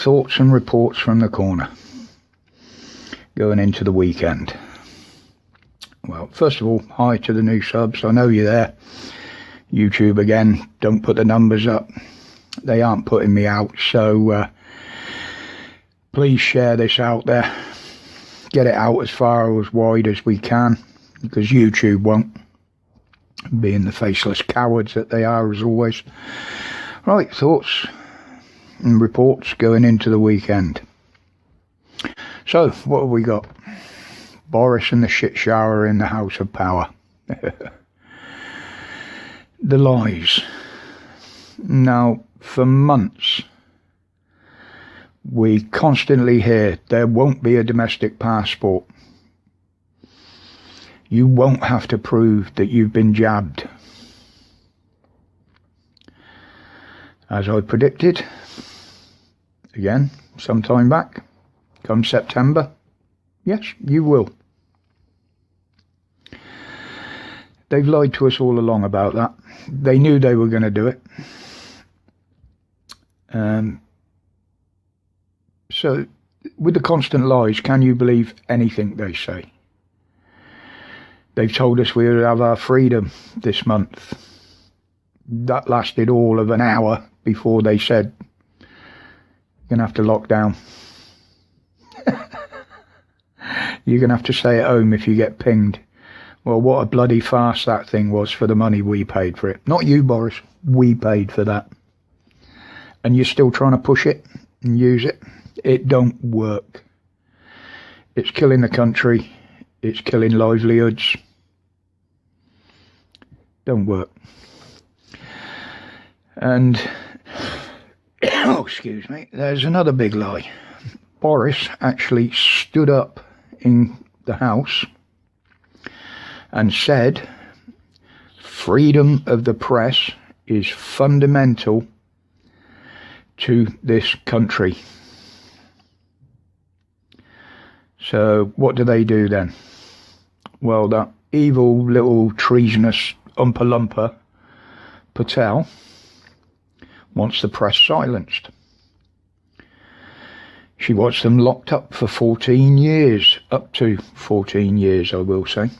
thoughts and reports from the corner going into the weekend. Well, first of all, hi to the new subs. I know you're there. YouTube again, don't put the numbers up. They aren't putting me out, so please share this out there. Get it out as far or as wide as we can, because YouTube won't, being the faceless cowards that they are as always. Right, thoughts and reports going into the weekend. So, what have we got? Boris and the shit shower in the House of Power. The lies. Now, for months, we constantly hear there won't be a domestic passport. You won't have to prove that you've been jabbed. As I predicted, again, some time back, come September, yes, you will. They've lied to us all along about that. They knew they were going to do it. So, with the constant lies, can you believe anything they say? They've told us we would have our freedom this month. That lasted all of an hour before they said, you're going to have to lock down. You're going to have to stay at home if you get pinged. Well, what a bloody farce that thing was for the money we paid for it. Not you, Boris. We paid for that. And you're still trying to push it and use it. It don't work. It's killing the country. It's killing livelihoods. Don't work. And, oh, excuse me, there's another big lie. Boris actually stood up in the House and said freedom of the press is fundamental to this country. So what do they do then? Well, that evil little treasonous umpa-lumpa Patel wants the press silenced. She wants them locked up for 14 years, up to 14 years, I will say.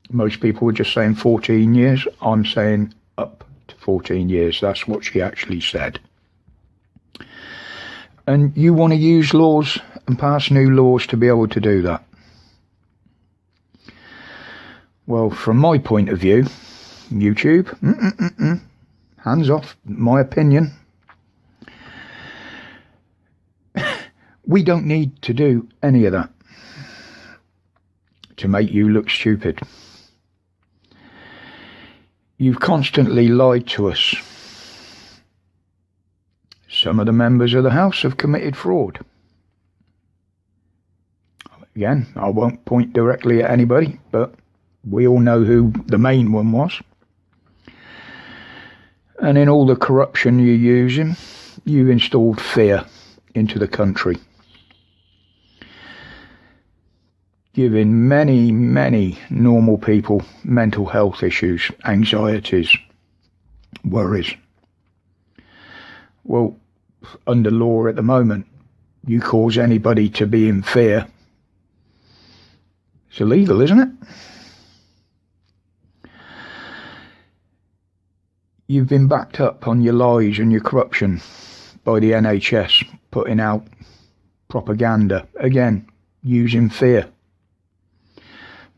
Most people were just saying 14 years. I'm saying up to 14 years. That's what she actually said. And you want to use laws and pass new laws to be able to do that. Well, from my point of view, YouTube, hands off, my opinion. We don't need to do any of that to make you look stupid. You've constantly lied to us. Some of the members of the House have committed fraud. Again, I won't point directly at anybody, but we all know who the main one was. And in all the corruption you're using, you've installed fear into the country, giving many, many normal people mental health issues, anxieties, worries. Well, under law at the moment, you cause anybody to be in fear. It's illegal, isn't it? You've been backed up on your lies and your corruption by the NHS putting out propaganda, again, using fear.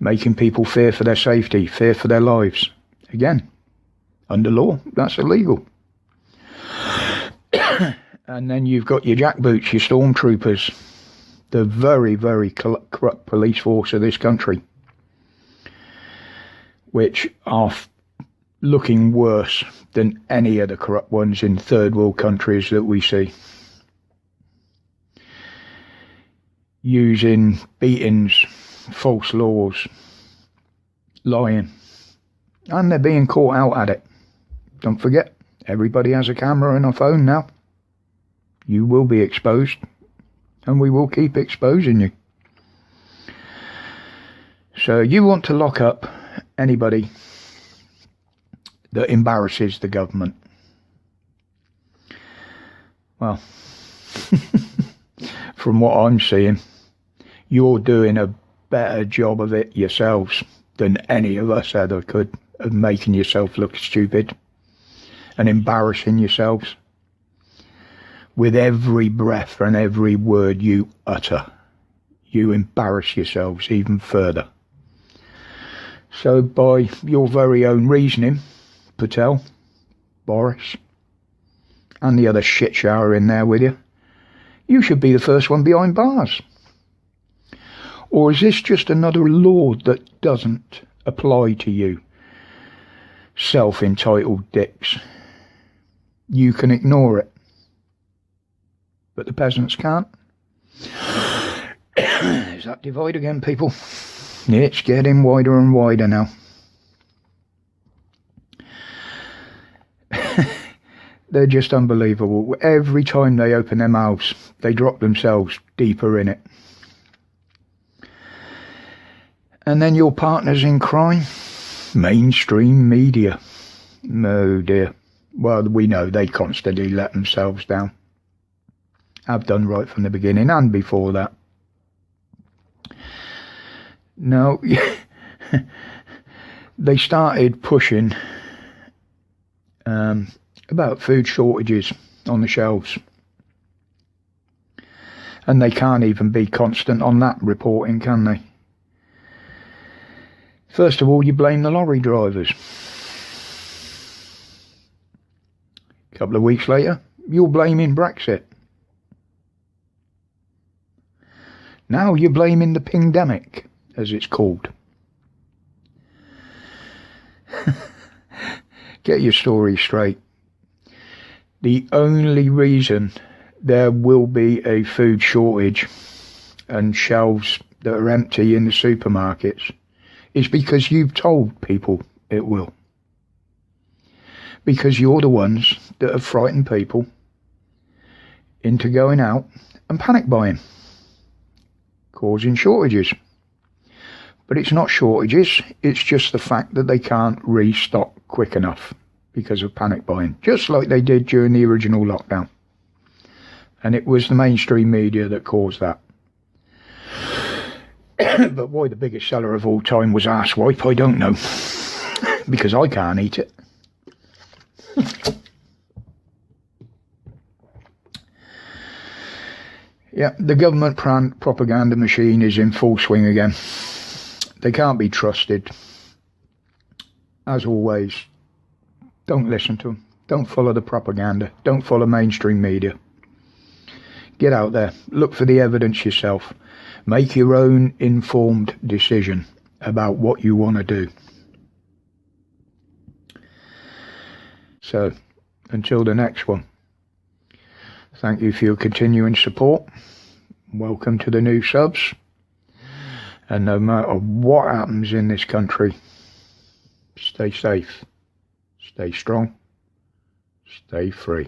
Making people fear for their safety, fear for their lives. Again, under law, that's illegal. And then you've got your jackboots, your stormtroopers, the very, very corrupt police force of this country, which are looking worse than any of the corrupt ones in third world countries that we see. Using beatings, false laws, lying, and they're being caught out at it. Don't forget, everybody has a camera and a phone now. You will be exposed, and we will keep exposing you. So you want to lock up anybody that embarrasses the government. Well, From what I'm seeing, you're doing a better job of it yourselves than any of us ever could, of making yourself look stupid and embarrassing yourselves with every breath and every word you utter. You embarrass yourselves even further. So by your very own reasoning, Patel, Boris, and the other shit shower in there with you, you should be the first one behind bars. Or is this just another law that doesn't apply to you, self-entitled dicks? You can ignore it, but the peasants can't. There's that divide again, people. It's getting wider and wider now. They're just unbelievable. Every time they open their mouths, they drop themselves deeper in it. And then your partners in crime, mainstream media. Oh dear. Well, we know they constantly let themselves down. Have done right from the beginning and before that. Now, they started pushing about food shortages on the shelves. And they can't even be constant on that reporting, can they? First of all, you blame the lorry drivers. A couple of weeks later, you're blaming Brexit. Now you're blaming the pingdemic, as it's called. Get your story straight. The only reason there will be a food shortage and shelves that are empty in the supermarkets is because you've told people it will. Because you're the ones that have frightened people into going out and panic buying, causing shortages. But it's not shortages, it's just the fact that they can't restock quick enough because of panic buying, just like they did during the original lockdown. And it was the mainstream media that caused that. But why the biggest seller of all time was arsewipe, I don't know. Because I can't eat it. Yeah, the government propaganda machine is in full swing again. They can't be trusted. As always, don't listen to them. Don't follow the propaganda. Don't follow mainstream media. Get out there. Look for the evidence yourself. Make your own informed decision about what you want to do. So, until the next one, thank you for your continuing support. Welcome to the new subs. And no matter what happens in this country, stay safe, stay strong, stay free.